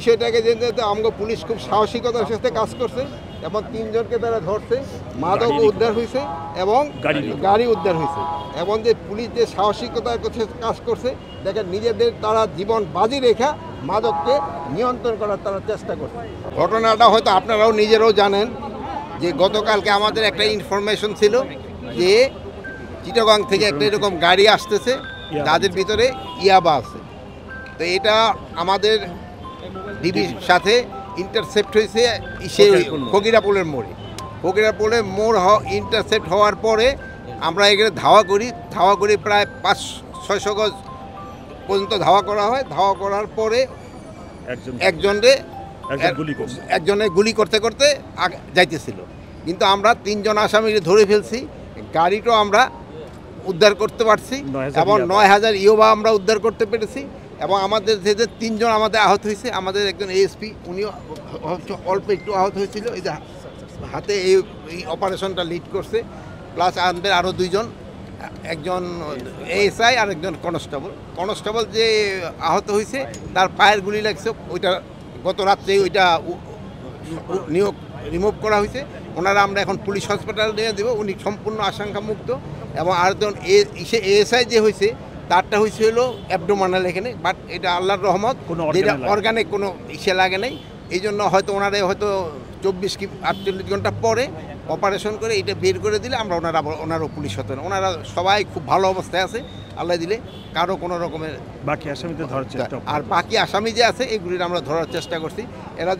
বিষয়টাকে যে আমাকে পুলিশ খুব সাহসিকতার সাথে কাজ করছে এবং 3 জনকে তারা ধরছে, মাদক উদ্ধার হয়েছে এবং গাড়ি উদ্ধার হয়েছে। এবং যে পুলিশ যে সাহসিকতার কাছে কাজ করছে, দেখেন নিজেদের তারা জীবন বাজি রেখা মাদককে নিয়ন্ত্রণ করার তারা চেষ্টা করছে। ঘটনাটা হয়তো আপনারাও নিজেরাও জানেন যে গতকালকে আমাদের একটা ইনফরমেশন ছিল যে চিটাগাং থেকে একটা এরকম গাড়ি আসতেছে, তাদের ভিতরে ইয়াবা আছে। তো এটা আমাদের ডিবির সাথে ইন্টারসেপ্ট হয়েছে ফকিরাপুলের মোড়ে। ফকিরাপুলের মোড় ইন্টারসেপ্ট হওয়ার পরে আমরা এখানে ধাওয়া করি প্রায় 500-600 গজ পর্যন্ত ধাওয়া করা হয়। ধাওয়া করার পরে একজনে গুলি করতে করতে যাইতেছিল, কিন্তু আমরা 3 জন আসামিকে ধরে ফেলছি। গাড়িটাও আমরা উদ্ধার করতে পারছি এবং 9000 ইয়োবা আমরা উদ্ধার করতে পেরেছি। এবং আমাদের যে 3 জন আমাদের আহত হয়েছে, আমাদের একজন এএসপি উনিও অল্প একটু আহত হয়েছিল, এই যে হাতে এই অপারেশনটা লিড করছে। প্লাস আমাদের আরও 2 জন, একজন এএসআই আর একজন কনস্টেবল যে আহত হয়েছে তার পায়ের গুলি লাগছে, ওইটা গত রাত্রে ওইটা রিমুভ করা হয়েছে। ওনারা আমরা এখন পুলিশ হসপিটাল নিয়ে দেবো, উনি সম্পূর্ণ আশঙ্কামুক্ত। এবং আরেকজন এএসআই যে হয়েছে তারটা হয়েছে হলো অ্যাবডোমিনাল এখানে, বাট এটা আল্লাহর রহমত, যেটা অর্গানিক কোনো ইসে লাগে নাই। এই জন্য হয়তো ওনারা হয়তো 24 কি 48 ঘন্টা পরে অপারেশন করে এটা বের করে দিলে আমরা ওনারও পুলিশ হতেন। ওনারা সবাই খুব ভালো অবস্থায় আছে আল্লাহ দিলে, কারো কোনো রকমের বাকি আসামিদের ধরার চেষ্টা। আর বাকি আসামি যে আছে এগুলির আমরা ধরার চেষ্টা করছি। এরা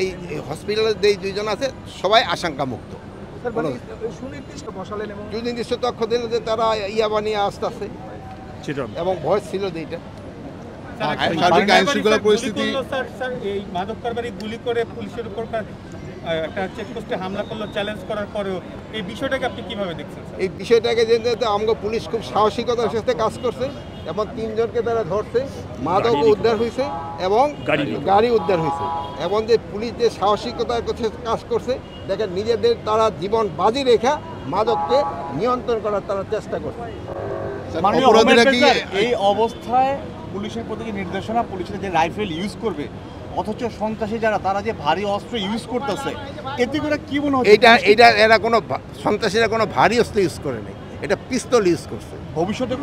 এই হসপিটালে যে 2 জন আছে সবাই আশঙ্কামুক্ত। সুনির্দিষ্ট তথ্য দিল যে তারা ইয়াবা নিয়ে আসতেছে এবং ভয় ছিল যে এটা সার্বিক আইনশৃঙ্খলা পরিস্থিতি। এই মাদক কারবারি গুলি করে পুলিশের উপর একটা চেকপোস্টে হামলা করলো, চ্যালেঞ্জ করার পরেও এই বিষয়টাকে আপনি কিভাবে দেখছেন? এই বিষয়টাকে যে আমাকে পুলিশ খুব সাহসিকতার সাথে কাজ করছে এবং 3 জনকে তারা ধরছে, মাদক উদ্ধার হয়েছে এবং গাড়ি উদ্ধার হয়েছে। এবং যে পুলিশ যে সাহসিকতার কাছে কাজ করছে, দেখেন নিজেদের তারা জীবন বাজি রেখা মাদককে নিয়ন্ত্রণ করার তারা চেষ্টা করছে। এই অবস্থায় পুলিশের প্রতি নির্দেশনা, পুলিশের যে রাইফেল ইউজ করবে, অথচ সন্ত্রাসী যারা তারা যে ভারী অস্ত্র ইউজ করতেছে, এতে করে কি মনে হচ্ছে? এটা এরা কোনো সন্ত্রাসীরা কোনো ভারী অস্ত্র ইউজ করে নাই, এটা পিস্তল ইউজ করছে। ভবিষ্যতে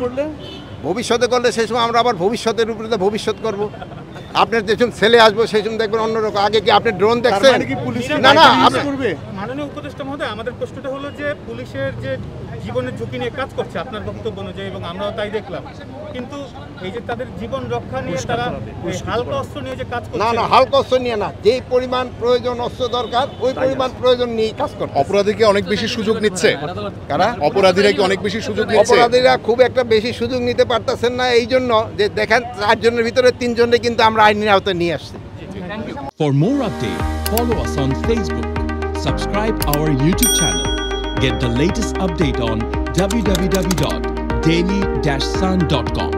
করলে সেই সময় আমরা আবার ভবিষ্যতের উপরে ভবিষ্যৎ করব। আপনার যেসব ছেলে আসবো সেই সময় দেখবেন অন্যরকম। আগে কি আপনি ড্রোন দেখছেন? না মাননীয় উপদেষ্টা মহোদয়, আমাদের প্রশ্নটা হলো যে পুলিশের যে জীবনের ঝুঁকি নিয়ে কাজ করছে আপনার বক্তব্য অনুযায়ী, এবং আমরাও তাই দেখলাম, কিন্তু এই যে তাদের জীবন রক্ষা নিয়ে তারা হালকা অস্ত্র নিয়ে যে কাজ করছে। না হালকা অস্ত্র নিয়ে না, যেই পরিমাণ প্রয়োজন অস্ত্র দরকার ওই পরিমাণ প্রয়োজন নিয়ে কাজ করছে। অপরাধীকে অনেক বেশি সুযোগ নিচ্ছে কারা? অপরাধীরা কি অনেক বেশি সুযোগ নিচ্ছে? অপরাধীরা খুব একটা বেশি সুযোগ নিতে পারতেছেন না, এই জন্য যে দেখেন 4 জনের ভিতরে 3 জনকে কিন্তু আমরা আইনের আওতায় নিয়ে আসছি। For more updates, follow us on Facebook, subscribe our YouTube channel, get the latest update on www.daily-sun.com.